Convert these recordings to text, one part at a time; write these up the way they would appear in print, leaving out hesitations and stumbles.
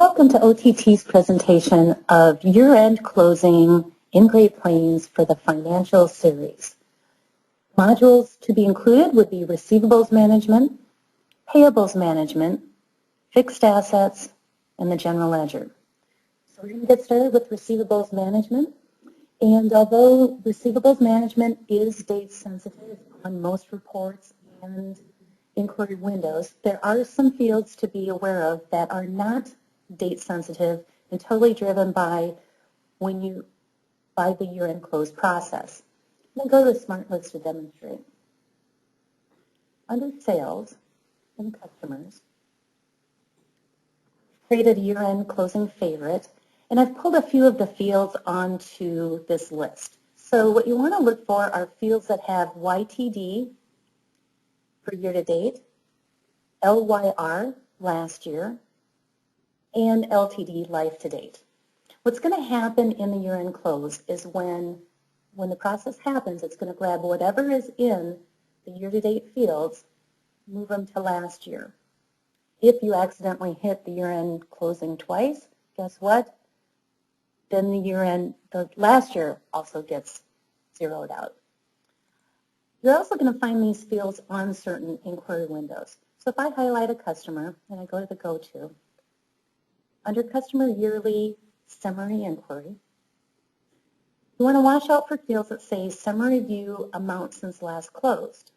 Welcome to OTT's presentation of year-end closing in Great Plains for the financial series. Modules to be included would be receivables management, payables management, fixed assets, and the general ledger. So we're going to get started with receivables management. And although receivables management is date sensitive on most reports and inquiry windows, there are some fields to be aware of that are not date sensitive and totally driven by the year-end close process. I'm going to go to the Smart List to demonstrate. Under Sales and Customers, created a year-end closing favorite, and I've pulled a few of the fields onto this list. So what you want to look for are fields that have YTD for year-to-date, LYR last year, and LTD life-to-date. What's going to happen in the year-end close is when the process happens, it's going to grab whatever is in the year-to-date fields, move them to last year. If you accidentally hit the year-end closing twice, guess what? Then the last year also gets zeroed out. You're also going to find these fields on certain inquiry windows. So if I highlight a customer and I go to the Go-To, under Customer Yearly Summary Inquiry, you want to watch out for fields that say Summary View Amount Since Last Closed.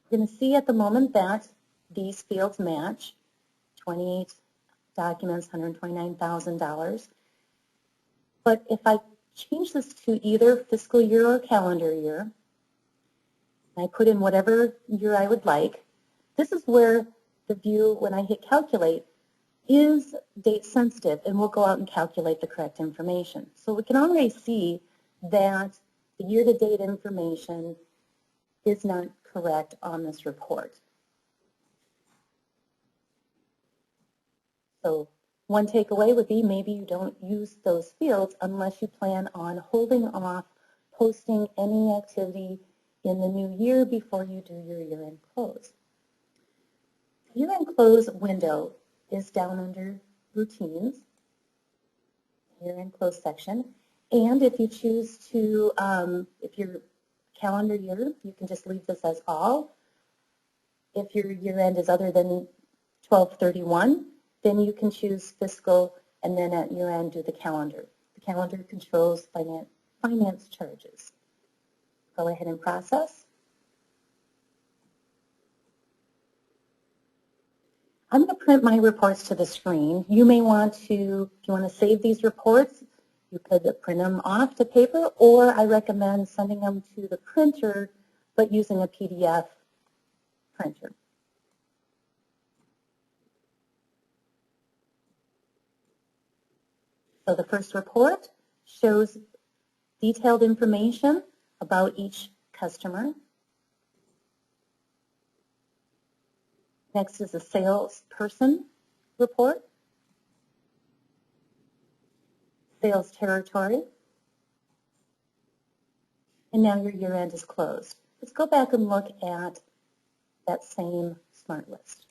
You're going to see at the moment that these fields match 28 documents, $129,000. But if I change this to either fiscal year or calendar year, and I put in whatever year I would like, this is where the view, when I hit Calculate, is date sensitive and will go out and calculate the correct information. So we can already see that the year-to-date information is not correct on this report. So one takeaway would be maybe you don't use those fields unless you plan on holding off posting any activity in the new year before you do your year-end close. The year-end close window is down under Routines, year-end close section. And if you choose to, if your calendar year, you can just leave this as all. If your year-end is other than 12/31, then you can choose fiscal and then at year-end do the calendar. The calendar controls finance charges. Go ahead and process. I'm going to print my reports to the screen. You may want to, if you want to save these reports, you could print them off to paper, or I recommend sending them to the printer, but using a PDF printer. So the first report shows detailed information about each customer. Next is a salesperson report, sales territory, and now your year-end is closed. Let's go back and look at that same Smart List.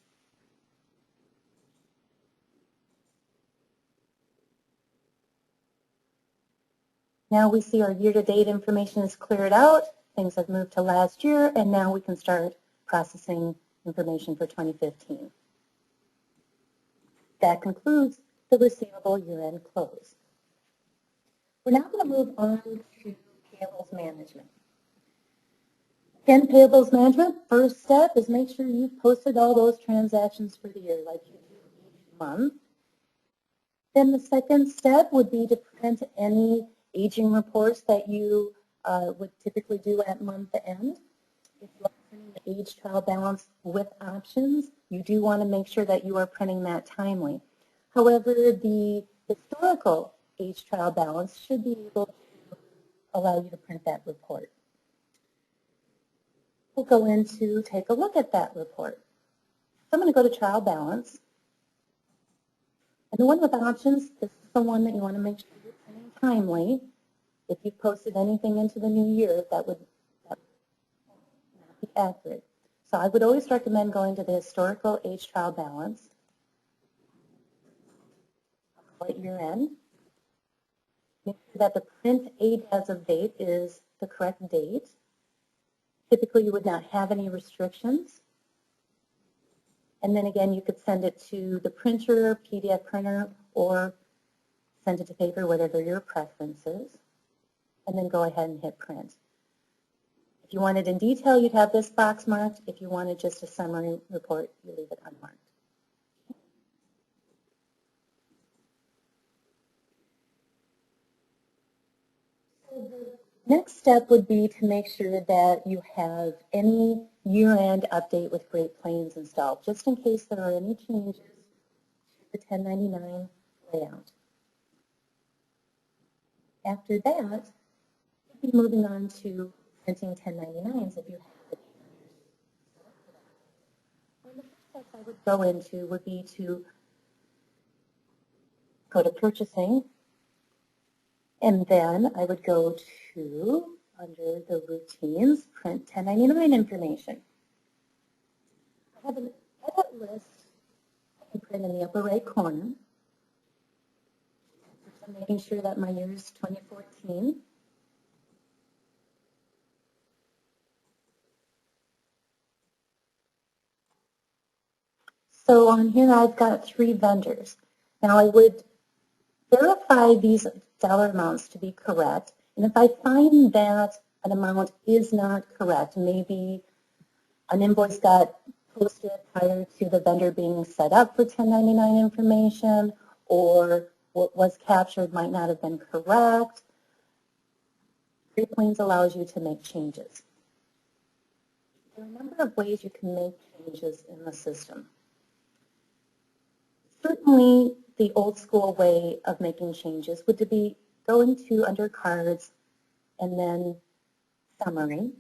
Now we see our year-to-date information is cleared out, things have moved to last year, and now we can start processing information for 2015. That concludes the receivable year-end close. We're now going to move on to payables management. Again, payables management, first step is make sure you've posted all those transactions for the year like you do each month. Then the second step would be to print any aging reports that you would typically do at month end. If you are printing the age trial balance with options, you do want to make sure that you are printing that timely. However, the historical age trial balance should be able to allow you to print that report. We'll go in to take a look at that report. So I'm going to go to trial balance. And the one with options, this is the one that you want to make sure you're printing timely. If you posted anything into the new year, that would not be accurate. So I would always recommend going to the historical age trial balance. at year end. Make sure that the print A as of date is the correct date. Typically, you would not have any restrictions. And then again, you could send it to the printer, PDF printer, or send it to paper, whatever your preference is. And then go ahead and hit print. If you wanted in detail, you'd have this box marked. If you wanted just a summary report, you leave it unmarked. Next step would be to make sure that you have any year-end update with Great Plains installed, just in case there are any changes to the 1099 layout. After that, you'll be moving on to printing 1099s if you have it. One of the first steps I would go into would be to go to purchasing, and then I would go to, under the routines, print 1099 information. I have an edit list I can print in the upper right corner. So I'm making sure that my year is 2014. So on here I've got 3 vendors. Now I would verify these dollar amounts to be correct, and if I find that an amount is not correct, maybe an invoice got posted prior to the vendor being set up for 1099 information, or what was captured might not have been correct, Great Plains allows you to make changes. There are a number of ways you can make changes in the system. Certainly, the old school way of making changes would be going to under cards and then summary,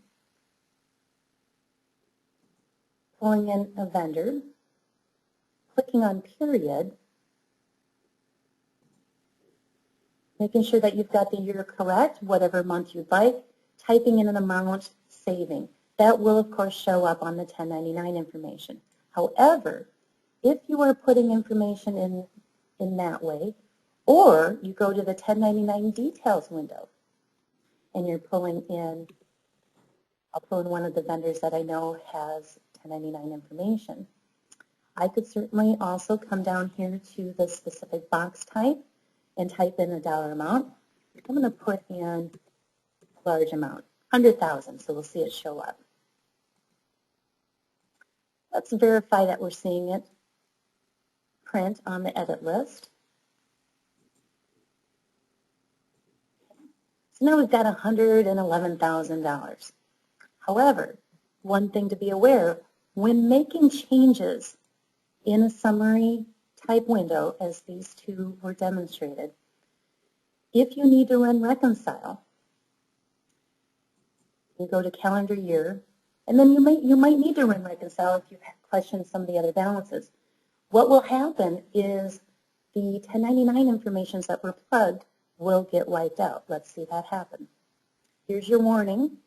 pulling in a vendor, clicking on period, making sure that you've got the year correct, whatever month you'd like, typing in an amount, saving. That will, of course, show up on the 1099 information. However, if you are putting information in that way, or you go to the 1099 details window and you're pulling in, I'll pull in one of the vendors that I know has 1099 information. I could certainly also come down here to the specific box type and type in a dollar amount. I'm going to put in a large amount, 100,000, so we'll see it show up. Let's verify that we're seeing it print on the edit list. So now we've got $111,000. However, one thing to be aware of, when making changes in a summary type window, as these two were demonstrated, if you need to run reconcile, you go to calendar year, and then you might need to run reconcile if you question some of the other balances. What will happen is the 1099 informations that were plugged will get wiped out. Let's see that happen. Here's your warning.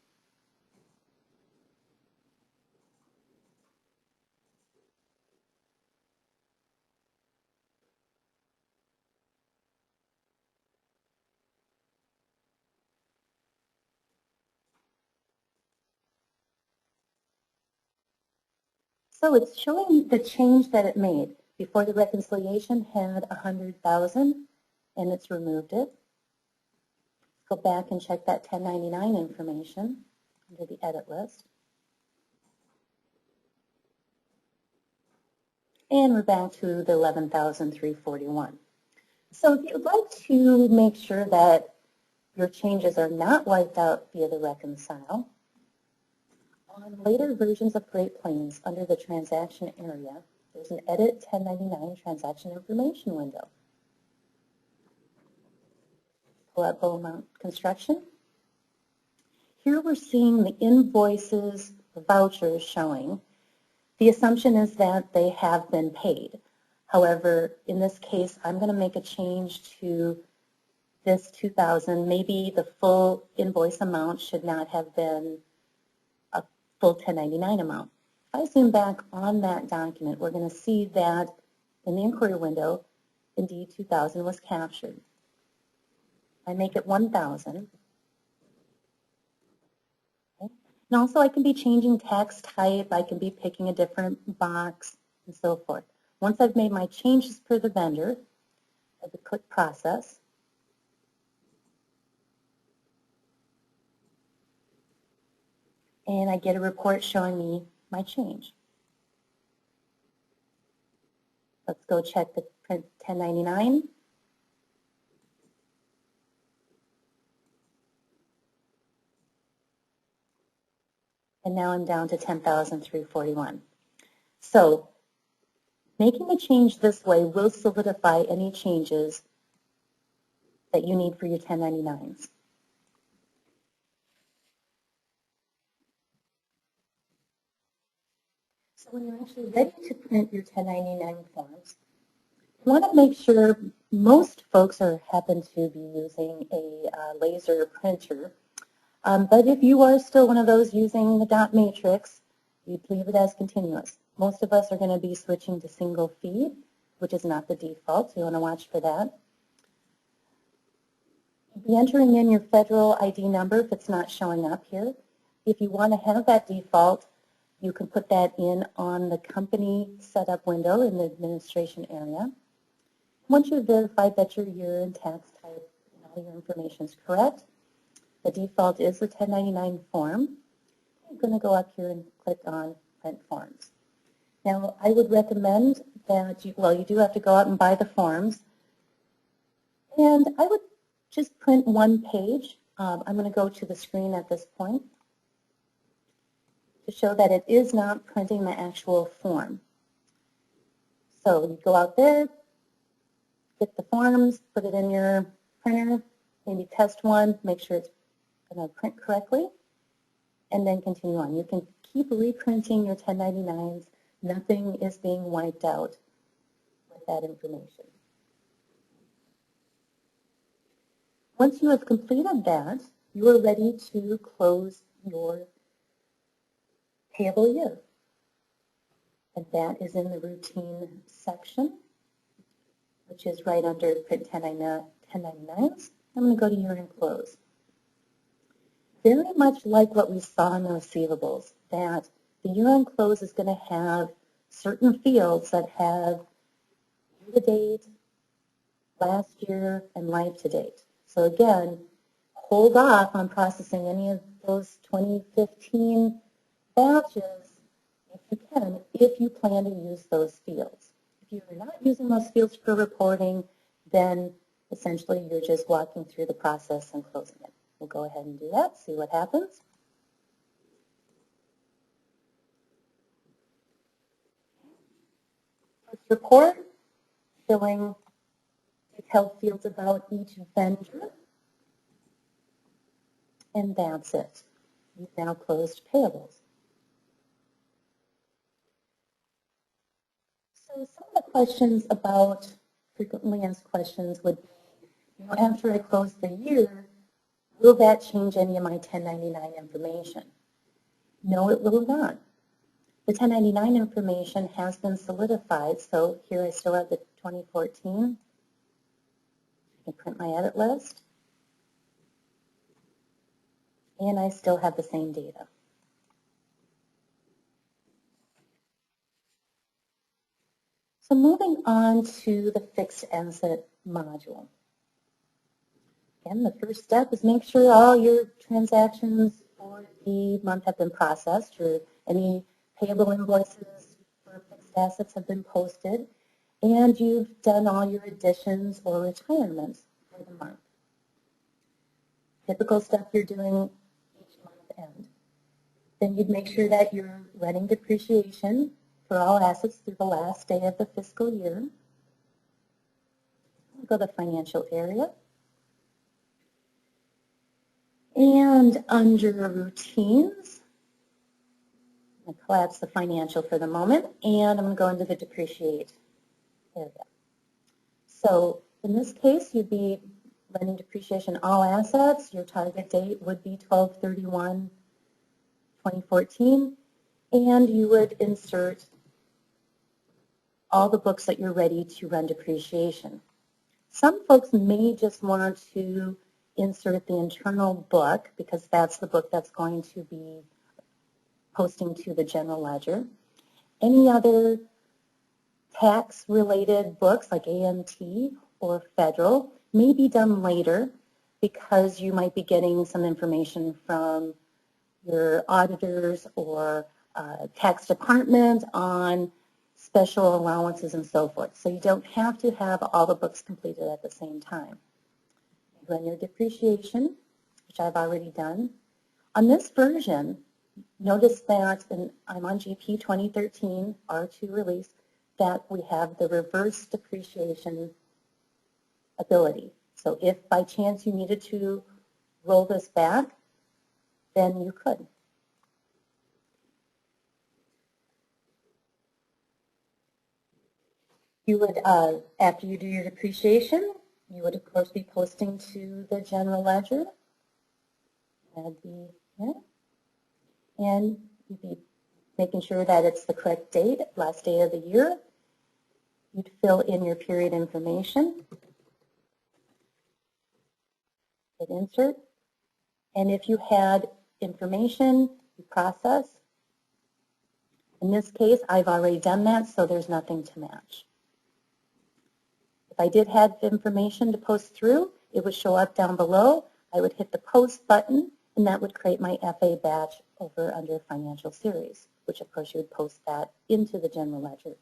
So it's showing the change that it made. Before the reconciliation had 100,000 and it's removed it. Go back and check that 1099 information under the edit list. And we're back to the 11,341. So if you'd like to make sure that your changes are not wiped out via the reconcile, on later versions of Great Plains, under the transaction area, there's an Edit 1099 Transaction Information window. Pull up Beaumont Construction. Here we're seeing the invoices, the vouchers showing. The assumption is that they have been paid. However, in this case, I'm going to make a change to this 2,000. Maybe the full invoice amount should not have been a full 1099 amount. If I zoom back on that document, we're going to see that in the inquiry window, indeed 2,000 was captured. I make it 1,000. Okay. And also I can be changing tax type, I can be picking a different box, and so forth. Once I've made my changes per the vendor, I would click process. And I get a report showing me my change. Let's go check the print 1099. And now I'm down to 10,341. So making the change this way will solidify any changes that you need for your 1099s. So when you're actually ready to print your 1099 forms, you want to make sure most folks happen to be using a laser printer. But if you are still one of those using the dot matrix, you'd leave it as continuous. Most of us are going to be switching to single feed, which is not the default, so you want to watch for that. Be entering in your federal ID number if it's not showing up here. If you want to have that default, you can put that in on the company setup window in the administration area. Once you've verified that your year and tax type and all your information is correct, the default is the 1099 form. I'm going to go up here and click on Print Forms. Now, I would recommend that you do have to go out and buy the forms. And I would just print one page. I'm going to go to the screen at this point to show that it is not printing the actual form. So you go out there, get the forms, put it in your printer, maybe test one, make sure it's going to print correctly, and then continue on. You can keep reprinting your 1099s. Nothing is being wiped out with that information. Once you have completed that, you are ready to close your payable year. And that is in the routine section, which is right under print 1099s. I'm going to go to year end close. Very much like what we saw in the receivables, that the year end close is going to have certain fields that have year to date, last year, and life to date. So again, hold off on processing any of those 2015 batches if you can, if you plan to use those fields. If you're not using those fields for reporting, then essentially you're just walking through the process and closing it. We'll go ahead and do that, see what happens. First report showing detailed fields about each vendor. And that's it. You've now closed payables. So some of the questions about frequently asked questions would be, after I close the year, will that change any of my 1099 information? No, it will not. The 1099 information has been solidified, so here I still have the 2014. I can print my edit list. And I still have the same data. So moving on to the fixed asset module. Again, the first step is make sure all your transactions for the month have been processed, or any payable invoices for fixed assets have been posted, and you've done all your additions or retirements for the month. Typical stuff you're doing each month end. Then you'd make sure that you're running depreciation for all assets through the last day of the fiscal year. We'll go to the financial area. And under routines, I'm going to collapse the financial for the moment, and I'm going to go into the depreciate area. So in this case, you'd be running depreciation all assets. Your target date would be 12/31/2014, and you would insert all the books that you're ready to run depreciation. Some folks may just want to insert the internal book because that's the book that's going to be posting to the general ledger. Any other tax-related books like AMT or federal may be done later because you might be getting some information from your auditors or tax department on special allowances and so forth. So you don't have to have all the books completed at the same time. You run your depreciation, which I've already done. On this version, notice that, and I'm on GP 2013 R2 release, that we have the reverse depreciation ability. So if by chance you needed to roll this back, then you could. You would, after you do your depreciation, you would of course be posting to the general ledger. That'd be here. And you'd be making sure that it's the correct date, last day of the year. You'd fill in your period information. Hit insert. And if you had information, you process. In this case, I've already done that, so there's nothing to match. If I did have information to post through, it would show up down below. I would hit the post button, and that would create my FA batch over under financial series, which of course you would post that into the general ledger.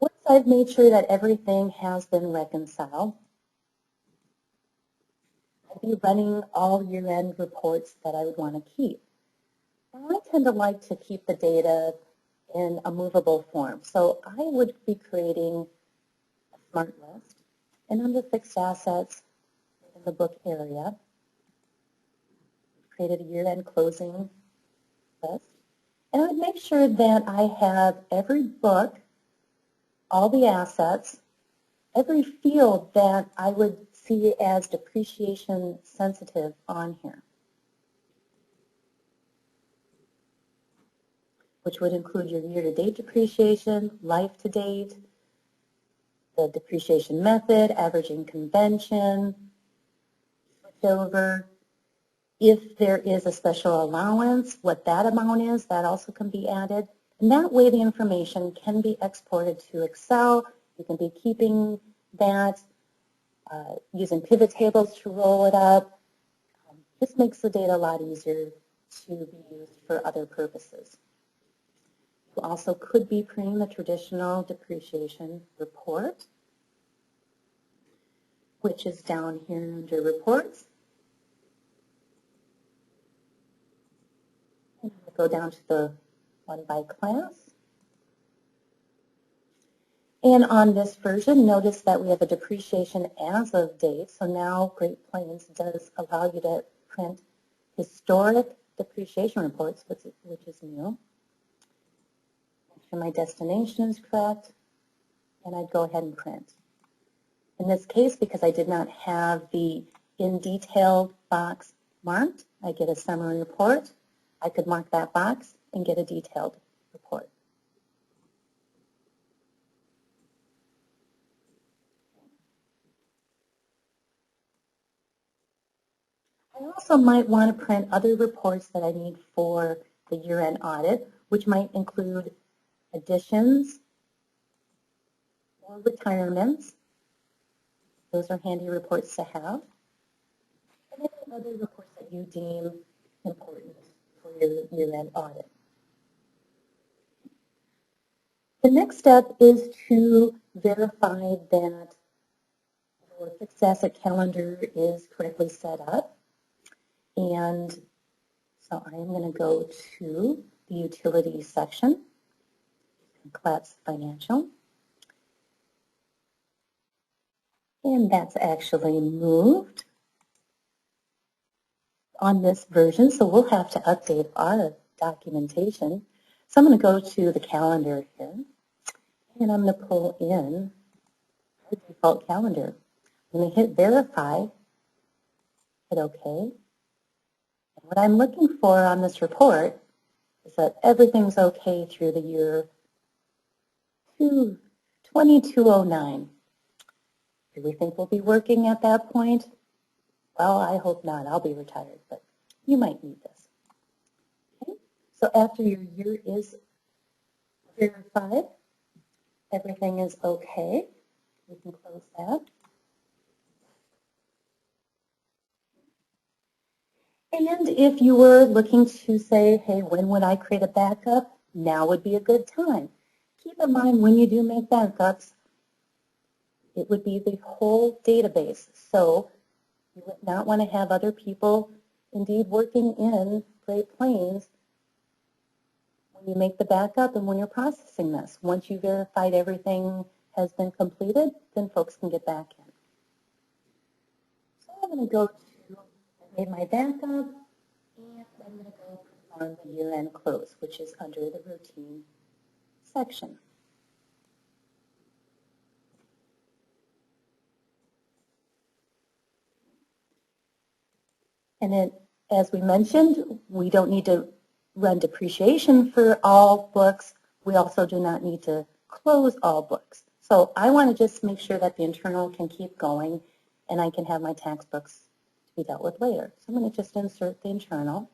Once I've made sure that everything has been reconciled, I'll be running all year-end reports that I would want to keep. Now, I tend to like to keep the data in a movable form. So I would be creating a smart list, and under fixed assets in the book area, created a year-end closing list. And I would make sure that I have every book, all the assets, every field that I would see as depreciation sensitive on here, which would include your year-to-date depreciation, life-to-date, the depreciation method, averaging convention, switchover. If there is a special allowance, what that amount is, that also can be added. And that way the information can be exported to Excel. You can be keeping that, using pivot tables to roll it up. This makes the data a lot easier to be used for other purposes. You also could be printing the traditional depreciation report, which is down here under reports. And we'll go down to the one by class. And on this version, notice that we have a depreciation as of date. So now Great Plains does allow you to print historic depreciation reports, which is new. Make sure my destination is correct, and I'd go ahead and print. In this case, because I did not have the in detailed box marked, I get a summary report. I could mark that box and get a detailed report. I also might want to print other reports that I need for the year-end audit, which might include additions or retirements. Those are handy reports to have. And any other reports that you deem important for your year-end audit. The next step is to verify that your fixed asset calendar is correctly set up. And so I am going to go to the utilities section, Class Financial. And that's actually moved on this version, so we'll have to update our documentation. So I'm going to go to the calendar here, and I'm going to pull in the default calendar. I'm going to hit Verify, hit OK. And what I'm looking for on this report is that everything's okay through the year 2209. Do we think we'll be working at that point? Well, I hope not. I'll be retired, but you might need this. Okay. So after your year is verified, everything is okay. We can close that. And if you were looking to say, hey, when would I create a backup? Now would be a good time. Keep in mind when you do make backups, it would be the whole database. So you would not want to have other people indeed working in Great Plains when you make the backup and when you're processing this. Once you verified everything has been completed, then folks can get back in. So I'm going to go to, I made my backup, and I'm going to go on the year-end close, which is under the routine section. And then, as we mentioned, we don't need to run depreciation for all books. We also do not need to close all books. So I want to just make sure that the internal can keep going and I can have my tax books to be dealt with later. So I'm going to just insert the internal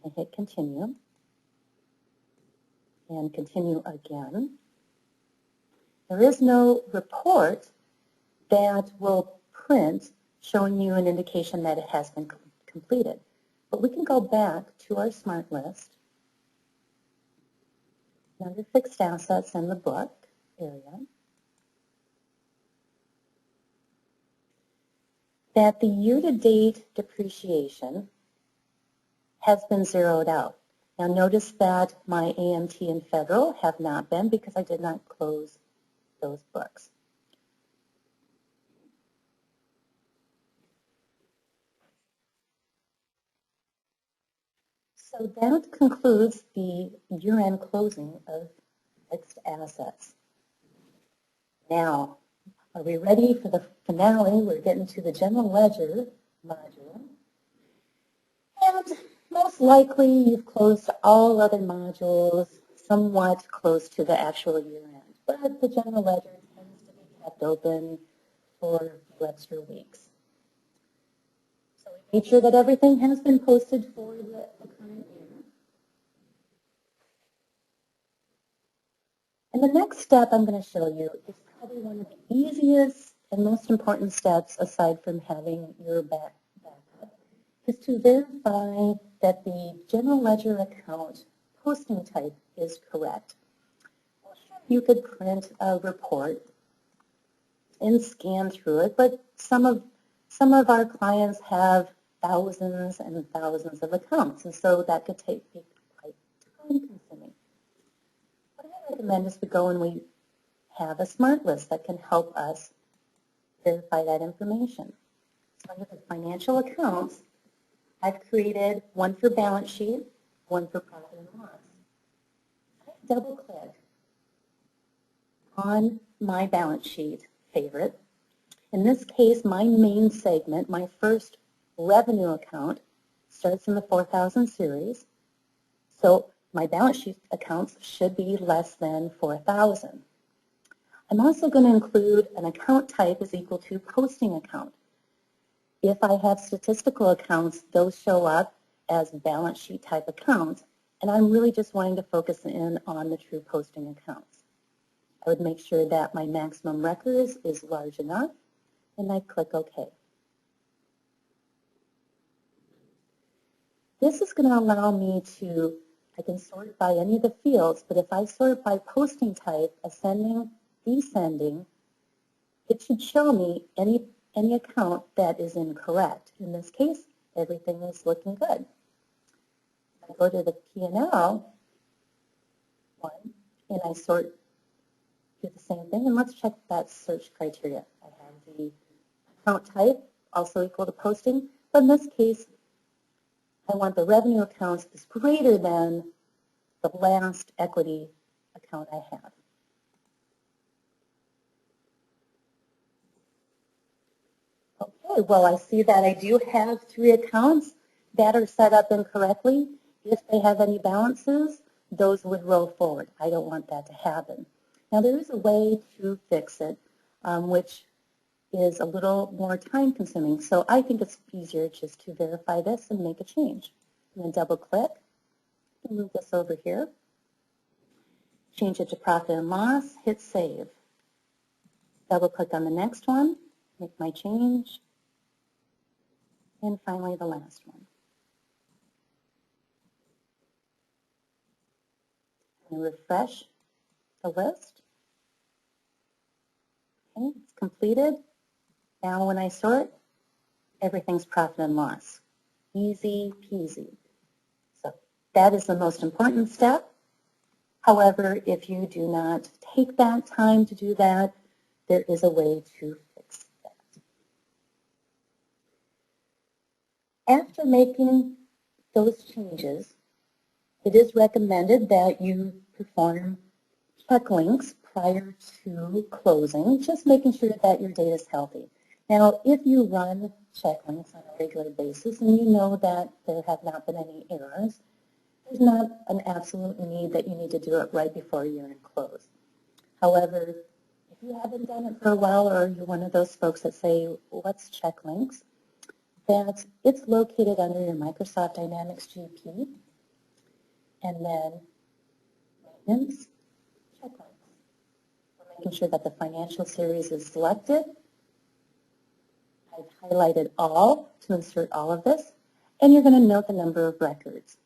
and hit continue and continue again. There is no report that will print showing you an indication that it has been completed. But we can go back to our smart list under fixed assets in the book area. That the year-to-date depreciation has been zeroed out. Now notice that my AMT and federal have not been because I did not close those books. So that concludes the year-end closing of fixed assets. Now, are we ready for the finale? We're getting to the general ledger module. And most likely you've closed all other modules somewhat close to the actual year-end. But the general ledger tends to be kept open for a few extra weeks. So we made sure that everything has been posted for the current year. And the next step I'm going to show you is probably one of the easiest and most important steps aside from having your backup, is to verify that the general ledger account posting type is correct. You could print a report and scan through it, but some of our clients have thousands and thousands of accounts, and so that could be quite time-consuming. What I recommend is we go and we have a smart list that can help us verify that information. So under the financial accounts, I've created one for balance sheet, one for profit and loss. I double-click on my balance sheet favorite. In this case, my main segment, my first revenue account, starts in the 4000 series. So my balance sheet accounts should be less than 4,000. I'm also going to include an account type is equal to posting account. If I have statistical accounts, those show up as balance sheet type accounts, and I'm really just wanting to focus in on the true posting accounts. I would make sure that my maximum records is large enough, and I click OK. This is going to allow me to, I can sort by any of the fields, but if I sort by posting type, ascending, descending, it should show me any account that is incorrect. In this case, everything is looking good. I go to the P&L one, and I sort, do the same thing, and let's check that search criteria. I have the account type, also equal to posting, but in this case, I want the revenue accounts is greater than the last equity account I have. Okay, well, I see that I do have 3 accounts that are set up incorrectly. If they have any balances, those would roll forward. I don't want that to happen. Now there is a way to fix it, which is a little more time consuming. So I think it's easier just to verify this and make a change. I'm going to double click and move this over here. Change it to profit and loss, hit save. Double click on the next one, make my change, and finally the last one. I'm going to refresh the list. Okay, it's completed. Now when I sort, everything's profit and loss. Easy peasy. So that is the most important step. However, if you do not take that time to do that, there is a way to fix that. After making those changes, it is recommended that you perform check links prior to closing, just making sure that your data is healthy. Now, if you run check links on a regular basis and you know that there have not been any errors, there's not an absolute need that you need to do it right before year-end close. However, if you haven't done it for a while or you're one of those folks that say, what's check links? That it's located under your Microsoft Dynamics GP and then maintenance check links. We're making sure that the financial series is selected. I've highlighted all to insert all of this, and you're going to note the number of records.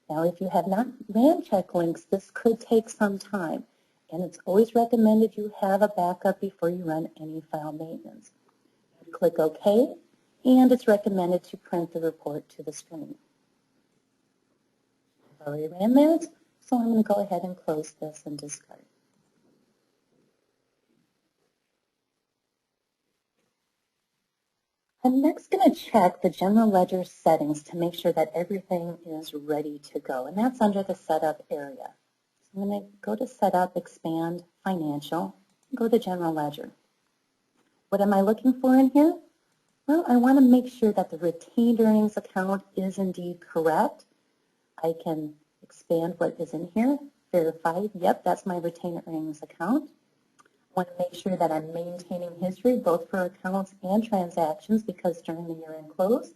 Now, if you have not ran check links, this could take some time, and it's always recommended you have a backup before you run any file maintenance. Click OK, and it's recommended to print the report to the screen. I've already ran that, so I'm going to go ahead and close this and discard. I'm next going to check the general ledger settings to make sure that everything is ready to go, and that's under the setup area. So I'm going to go to setup, expand, financial, and go to general ledger. What am I looking for in here? Well, I want to make sure that the retained earnings account is indeed correct. I can expand what is in here, verify, yep, that's my retained earnings account. I want to make sure that I'm maintaining history both for accounts and transactions because during the year-end close,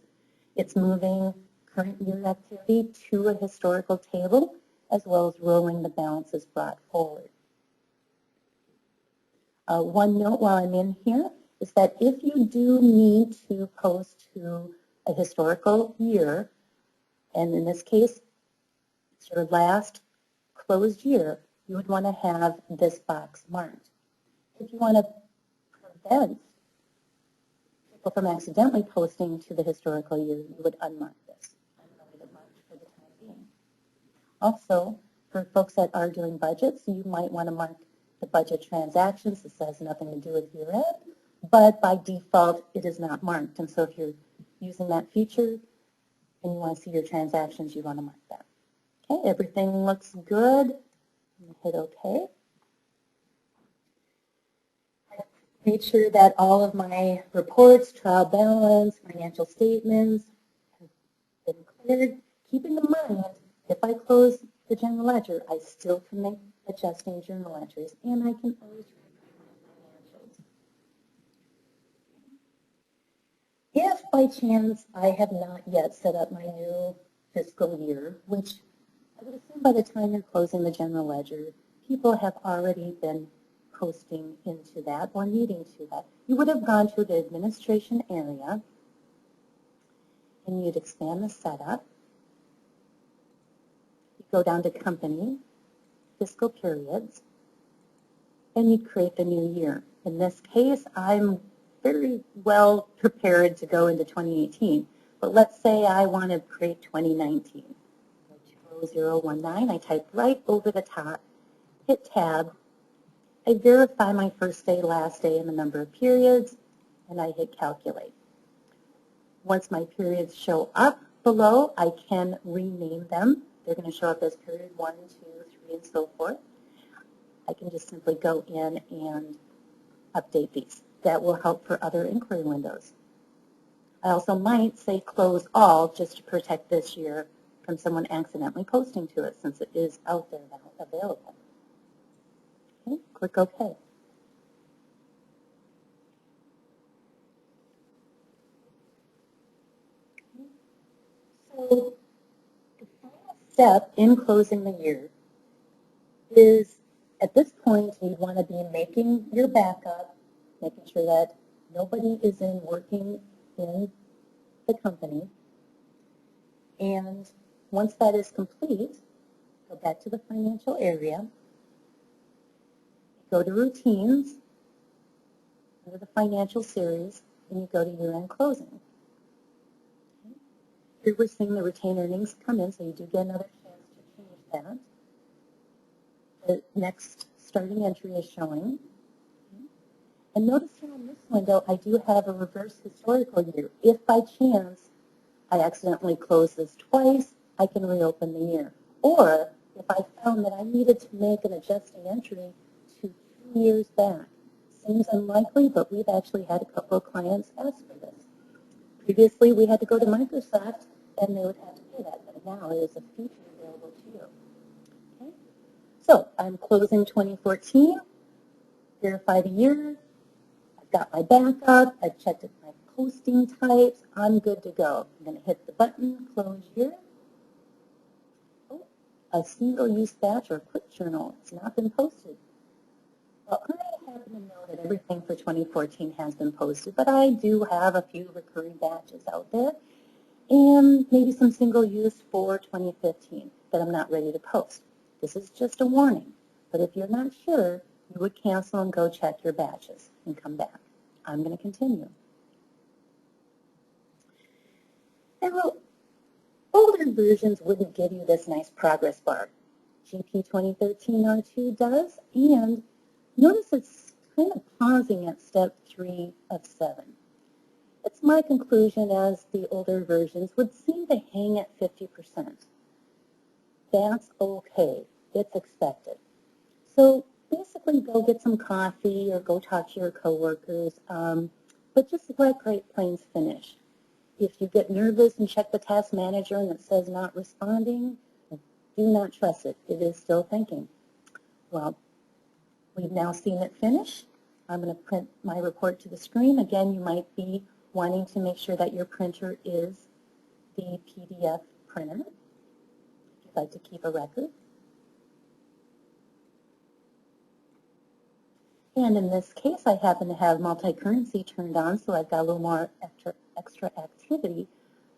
it's moving current year activity to a historical table as well as rolling the balances brought forward. One note while I'm in here is that if you do need to post to a historical year, and in this case, it's your last closed year, you would want to have this box marked. If you want to prevent people from accidentally posting to the historical year, you would unmark this. I'm going to leave it marked for the time being. Also, for folks that are doing budgets, you might want to mark the budget transactions. This has nothing to do with year-end, but by default, it is not marked. And so if you're using that feature and you want to see your transactions, you want to mark that. Okay, everything looks good. Hit OK. Made sure that all of my reports, trial balance, financial statements have been cleared. Keeping in mind, if I close the general ledger, I still can make adjusting journal entries, and I can always reprint my financials. If by chance I have not yet set up my new fiscal year, which I would assume by the time you're closing the general ledger, people have already been posting into that or needing to that. You would have gone to the administration area and you'd expand the setup. You go down to company, fiscal periods, and you create the new year. In this case, I'm very well prepared to go into 2018, but let's say I want to create 2019. 2019, I type right over the top, hit tab, I verify my first day, last day, and the number of periods, and I hit calculate. Once my periods show up below, I can rename them. They're going to show up as period 1, 2, 3, and so forth. I can just simply go in and update these. That will help for other inquiry windows. I also might say close all just to protect this year from someone accidentally posting to it since it is out there now available. Okay, click OK. So the final step in closing the year is, at this point, you want to be making your backup, making sure that nobody is working in the company. And once that is complete, go back to the financial area, go to routines, under the financial series, and you go to year-end closing. Okay. Here we're seeing the retained earnings come in, so you do get another chance to change that. The next starting entry is showing. Okay. And notice here in this window, I do have a reverse historical year. If by chance I accidentally close this twice, I can reopen the year. Or if I found that I needed to make an adjusting entry to 2 years back. Seems unlikely, but we've actually had a couple of clients ask for this. Previously, we had to go to Microsoft, and they would have to pay that, but now it is a feature available to you. Okay? So I'm closing 2014, verify the year, I've got my backup, I've checked my posting types, I'm good to go. I'm going to hit the button, close year. Oh, a single-use batch or quick journal, it's not been posted. Well, I happen to know that everything for 2014 has been posted, but I do have a few recurring batches out there and maybe some single use for 2015 that I'm not ready to post. This is just a warning, but if you're not sure, you would cancel and go check your batches and come back. I'm going to continue. Now, older versions wouldn't give you this nice progress bar. GP 2013 R2 does, and notice it's kind of pausing at step 3 of 7. It's my conclusion, as the older versions would seem to hang at 50%. That's okay. It's expected. So basically go get some coffee or go talk to your coworkers, but just let Great Plains finish. If you get nervous and check the task manager and it says not responding, do not trust it. It is still thinking. Well, we've now seen it finish. I'm going to print my report to the screen. Again, you might be wanting to make sure that your printer is the PDF printer, if you'd like to keep a record. And in this case, I happen to have multi-currency turned on, so I've got a little more extra activity.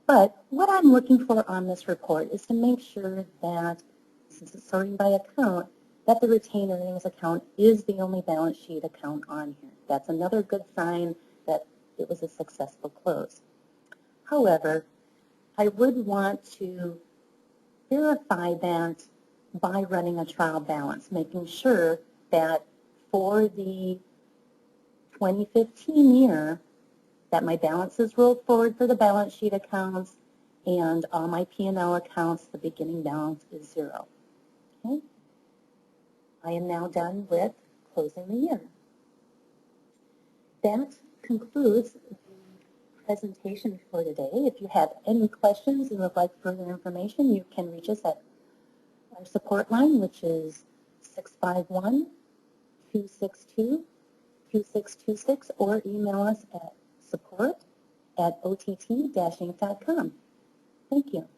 But what I'm looking for on this report is to make sure that, since it's sorting by account, that the retained earnings account is the only balance sheet account on here. That's another good sign that it was a successful close. However, I would want to verify that by running a trial balance, making sure that for the 2015 year, that my balances rolled forward for the balance sheet accounts, and all my P&L accounts, the beginning balance is 0. Okay? I am now done with closing the year. That concludes the presentation for today. If you have any questions and would like further information, you can reach us at our support line, which is 651-262-2626, or email us at support@ott-inc.com. Thank you.